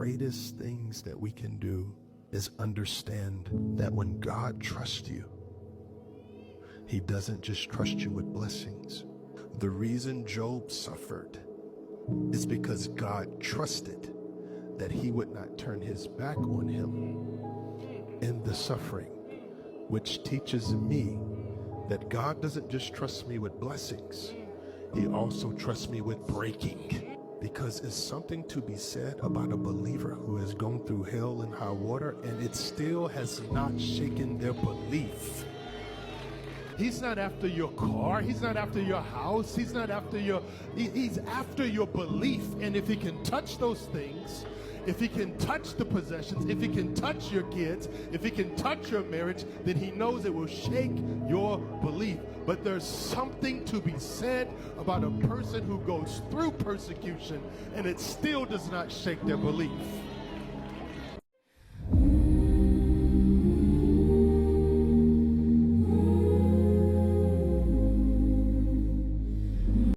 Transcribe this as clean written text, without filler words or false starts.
greatest things that we can do is understand that when God trusts you, he doesn't just trust you with blessings. The reason Job suffered is because God trusted that he would not turn his back on him in the suffering, which teaches me that God doesn't just trust me with blessings, he also trusts me with breaking. Because it's something to be said about a believer who has gone through hell and high water and it still has not shaken their belief. He's not after your car, he's not after your house, he's not after he's after your belief. And if he can touch those things, if he can touch the possessions, if he can touch your kids, if he can touch your marriage, then he knows it will shake your belief. But there's something to be said about a person who goes through persecution and it still does not shake their belief.